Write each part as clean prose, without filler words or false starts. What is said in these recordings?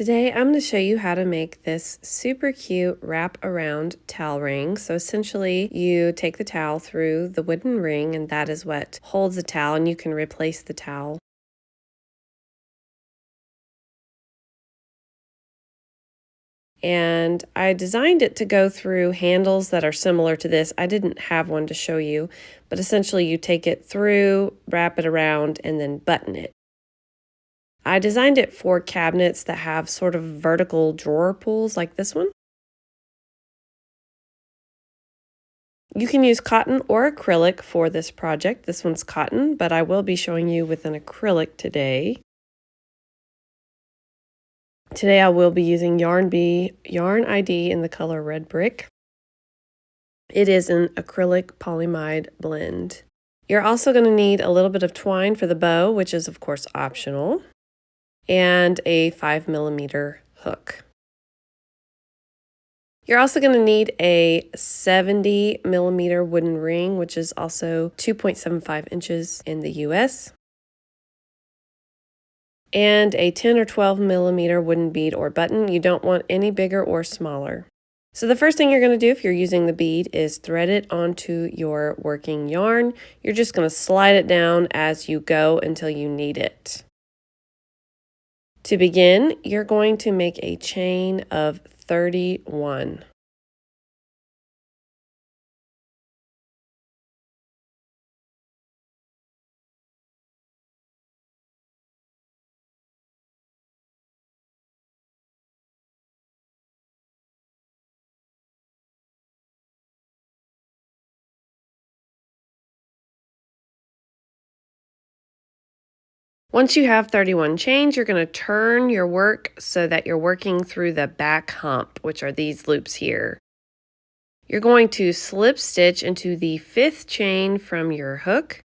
Today I'm going to show you how to make this super cute wrap around towel ring. So essentially you take the towel through the wooden ring and that is what holds the towel, and you can replace the towel. And I designed it to go through handles that are similar to this. I didn't have one to show you, but essentially you take it through, wrap it around, and then button it. I designed it for cabinets that have sort of vertical drawer pulls like this one. You can use cotton or acrylic for this project. This one's cotton, but I will be showing you with an acrylic today. Today I will be using Yarn ID in the color Red Brick. It is an acrylic polyamide blend. You're also going to need a little bit of twine for the bow, which is of course optional, and a 5mm hook. You're also going to need a 70mm wooden ring, which is also 2.75 inches in the US, and a 10 or 12mm wooden bead or button. You don't want any bigger or smaller. So the first thing you're going to do if you're using the bead is thread it onto your working yarn. You're just going to slide it down as you go until you need it. To begin, you're going to make a chain of 31. Once you have 31 chains, you're going to turn your work so that you're working through the back hump, which are these loops here. You're going to slip stitch into the 5th chain from your hook,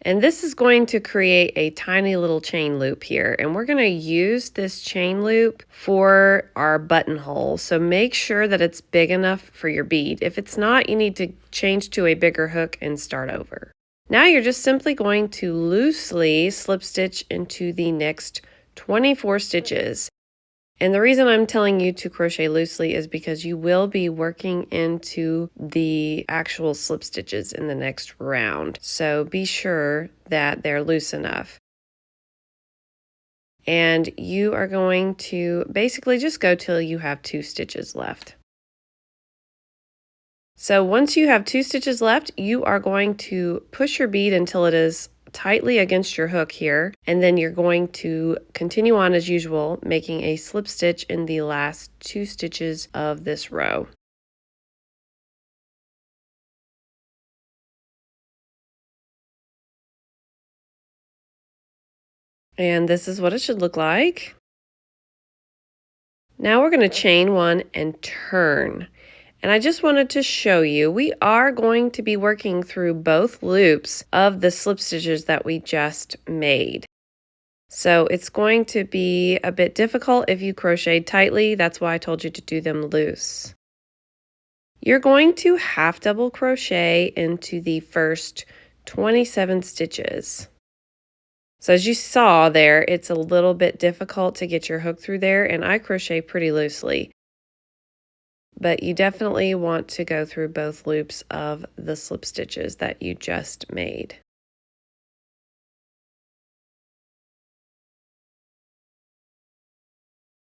and this is going to create a tiny little chain loop here, and we're going to use this chain loop for our buttonhole. So make sure that it's big enough for your bead. If it's not, you need to change to a bigger hook and start over. Now you're just simply going to loosely slip stitch into the next 24 stitches. And the reason I'm telling you to crochet loosely is because you will be working into the actual slip stitches in the next round. So be sure that they're loose enough. And you are going to basically just go till you have 2 stitches left. So once you have 2 stitches left, you are going to push your bead until it is tightly against your hook here, and then you're going to continue on as usual, making a slip stitch in the last 2 stitches of this row. And this is what it should look like. Now we're going to chain 1 and turn. And I just wanted to show you, we are going to be working through both loops of the slip stitches that we just made. So it's going to be a bit difficult if you crocheted tightly. That's why I told you to do them loose. You're going to half double crochet into the first 27 stitches. So as you saw there, it's a little bit difficult to get your hook through there, and I crochet pretty loosely. But you definitely want to go through both loops of the slip stitches that you just made.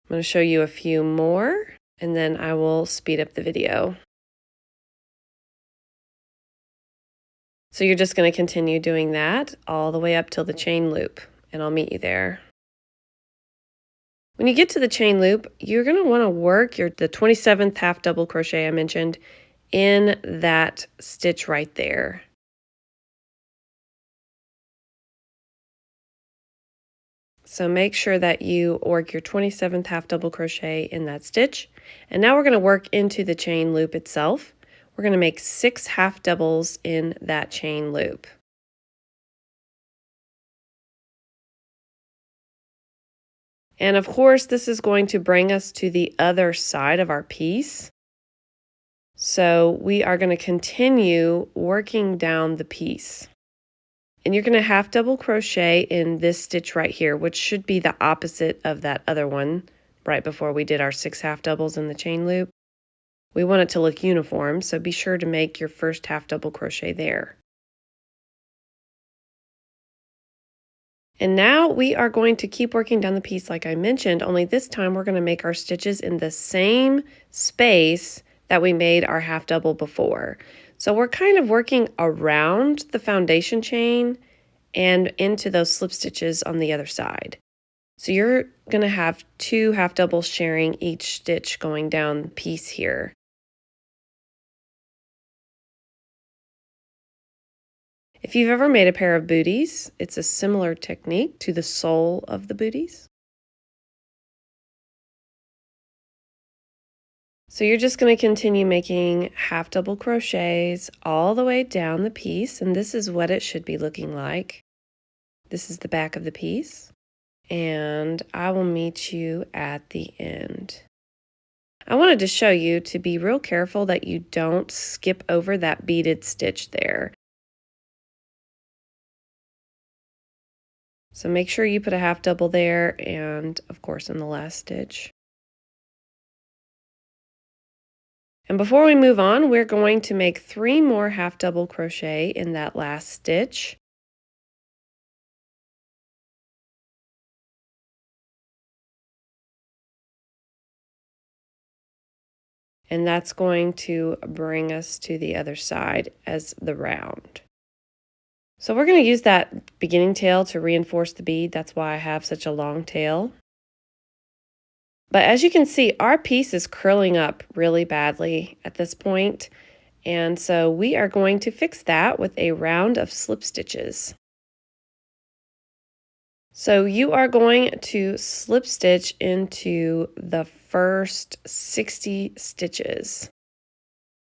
I'm going to show you a few more, and then I will speed up the video. So you're just going to continue doing that all the way up till the chain loop, and I'll meet you there. When you get to the chain loop, you're going to want to work the 27th half double crochet I mentioned in that stitch right there. So make sure that you work your 27th half double crochet in that stitch. And now we're going to work into the chain loop itself. We're going to make 6 half doubles in that chain loop. And of course, this is going to bring us to the other side of our piece. So we are going to continue working down the piece. And you're going to half double crochet in this stitch right here, which should be the opposite of that other one right before we did our 6 half doubles in the chain loop. We want it to look uniform, so be sure to make your first half double crochet there. And now we are going to keep working down the piece like I mentioned, only this time we're going to make our stitches in the same space that we made our half double before. So we're kind of working around the foundation chain and into those slip stitches on the other side. So you're going to have 2 half doubles sharing each stitch going down the piece here. If you've ever made a pair of booties, it's a similar technique to the sole of the booties. So you're just going to continue making half double crochets all the way down the piece, and this is what it should be looking like. This is the back of the piece, and I will meet you at the end. I wanted to show you to be real careful that you don't skip over that beaded stitch there. So make sure you put a half double there and, of course, in the last stitch. And before we move on, we're going to make 3 more half double crochet in that last stitch. And that's going to bring us to the other side as the round. So we're going to use that beginning tail to reinforce the bead. That's why I have such a long tail. But as you can see, our piece is curling up really badly at this point. And so we are going to fix that with a round of slip stitches. So you are going to slip stitch into the first 60 stitches.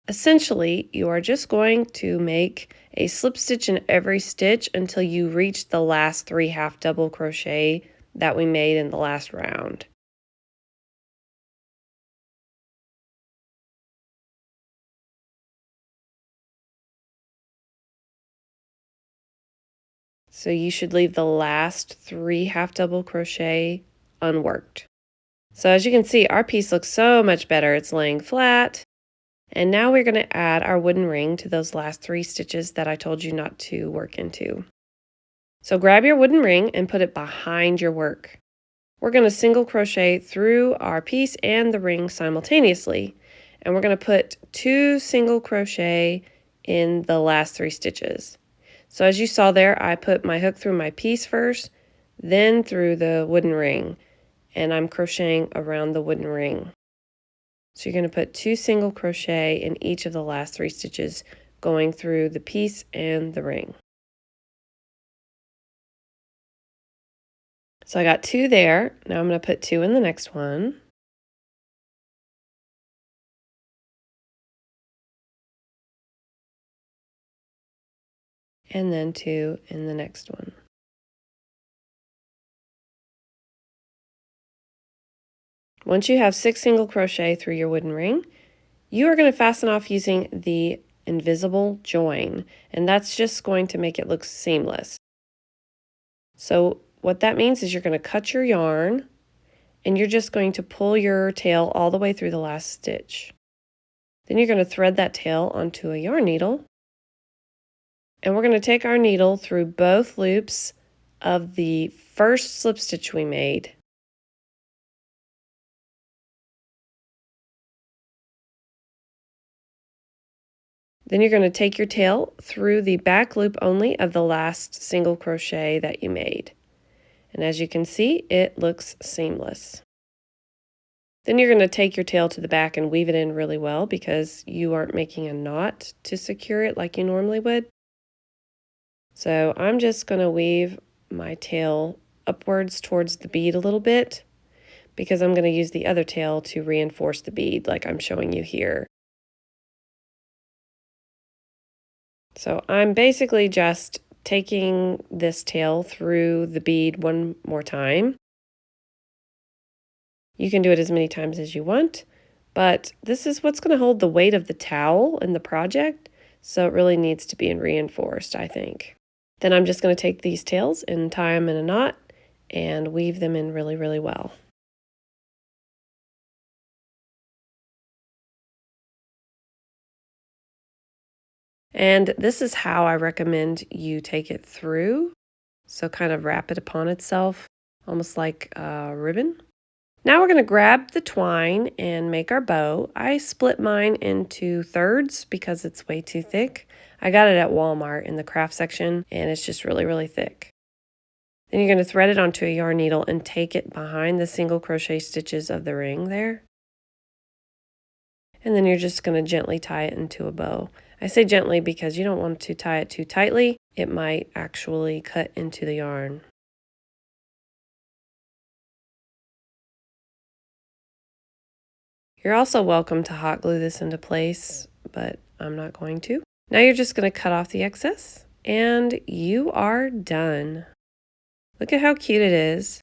Essentially, you are just going to make a slip stitch in every stitch until you reach the last 3 half double crochet that we made in the last round. So you should leave the last 3 half double crochet unworked. So as you can see, our piece looks so much better. It's laying flat. And now we're going to add our wooden ring to those last 3 stitches that I told you not to work into. So grab your wooden ring and put it behind your work. We're going to single crochet through our piece and the ring simultaneously. And we're going to put 2 single crochet in the last 3 stitches. So as you saw there, I put my hook through my piece first, then through the wooden ring, and I'm crocheting around the wooden ring. So you're going to put 2 single crochet in each of the last 3 stitches going through the piece and the ring. So I got 2 there. Now I'm going to put 2 in the next one. And then 2 in the next one. Once you have 6 single crochet through your wooden ring, you are going to fasten off using the invisible join, and that's just going to make it look seamless. So what that means is you're going to cut your yarn and you're just going to pull your tail all the way through the last stitch. Then you're going to thread that tail onto a yarn needle, and we're going to take our needle through both loops of the first slip stitch we made. Then you're going to take your tail through the back loop only of the last single crochet that you made. And as you can see, it looks seamless. Then you're going to take your tail to the back and weave it in really well because you aren't making a knot to secure it like you normally would. So I'm just going to weave my tail upwards towards the bead a little bit because I'm going to use the other tail to reinforce the bead like I'm showing you here. So I'm basically just taking this tail through the bead one more time. You can do it as many times as you want, but this is what's going to hold the weight of the towel in the project, so it really needs to be reinforced, I think. Then I'm just going to take these tails and tie them in a knot and weave them in really, really well. And this is how I recommend you take it through. So kind of wrap it upon itself, almost like a ribbon. Now we're going to grab the twine and make our bow. I split mine into thirds because it's way too thick. I got it at Walmart in the craft section, and it's just really, really thick. Then you're going to thread it onto a yarn needle and take it behind the single crochet stitches of the ring there. And then you're just going to gently tie it into a bow. I say gently because you don't want to tie it too tightly. It might actually cut into the yarn. You're also welcome to hot glue this into place, but I'm not going to. Now you're just going to cut off the excess, and you are done. Look at how cute it is.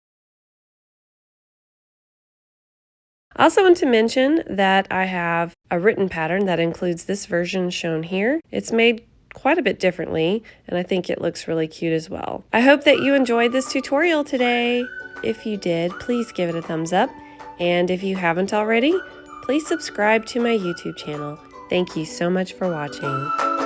I also want to mention that I have a written pattern that includes this version shown here. It's made quite a bit differently, and I think it looks really cute as well. I hope that you enjoyed this tutorial today. If you did, please give it a thumbs up, and if you haven't already, please subscribe to my YouTube channel. Thank you so much for watching.